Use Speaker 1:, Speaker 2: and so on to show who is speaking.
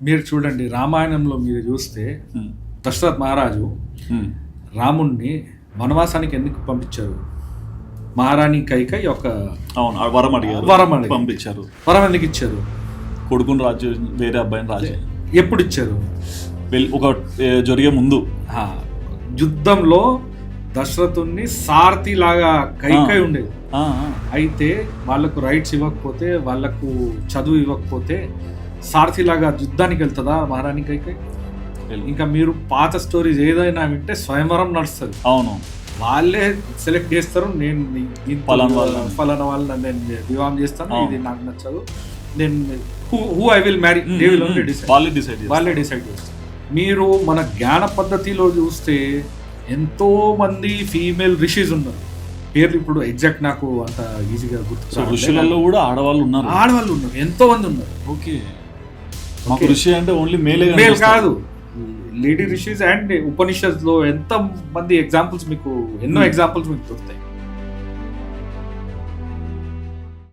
Speaker 1: మీరు చూడండి రామాయణంలో మీరు చూస్తే దశరథ్ మహారాజు రాముణ్ణి వనవాసానికి ఎందుకు పంపించారు? మహారాణి కైకేయి ఒక
Speaker 2: వరం
Speaker 1: అడిగారు,
Speaker 2: పంపించారు.
Speaker 1: వరం ఎందుకు ఇచ్చారు?
Speaker 2: కొడుకుని రాజు వేరే అబ్బాయిని రాజు
Speaker 1: ఎప్పుడు ఇచ్చారు?
Speaker 2: ఒక జరిగే ముందు
Speaker 1: యుద్ధంలో దశరథుని సారథి లాగా కైకేయి ఉండేది. అయితే వాళ్ళకు రైట్స్ ఇవ్వకపోతే, వాళ్ళకు చదువు ఇవ్వకపోతే సారథి లాగా యుద్ధానికి వెళ్తుందా మహారాణి కైకేయి? ఇంకా మీరు పాత స్టోరీస్ ఏదైనా వింటే స్వయంవరం నడుస్తుంది.
Speaker 2: అవును,
Speaker 1: వాళ్ళే సెలెక్ట్ చేస్తారు. నేను ఫలానా వాళ్ళని నేను వివాహం చేస్తాను, ఇది నాకు నచ్చదు, నేను హూ ఐ విల్ మ్యారీ, వాళ్ళే డిసైడ్ చేస్తారు. మీరు మన జ్ఞాన పద్ధతిలో చూస్తే ఎంతో మంది ఫీమేల్ రిషీస్ ఉన్నారు. పేర్లు ఇప్పుడు ఎగ్జాక్ట్ నాకు అంత ఈజీగా గుర్తు.
Speaker 2: ఋషులలో కూడా ఆడవాళ్ళు ఉన్నారు,
Speaker 1: ఎంతో మంది ఉన్నారు.
Speaker 2: ఓకే, మాకు ఋషి అంటే ఓన్లీ మేల్
Speaker 1: కాదు, లేడీ రిషీస్ అండ్ ఉపనిషత్తులో ఎంత మంది ఎగ్జాంపుల్స్ మీకు, ఎన్నో ఎగ్జాంపుల్స్ మీకు దొరుకుతాయి.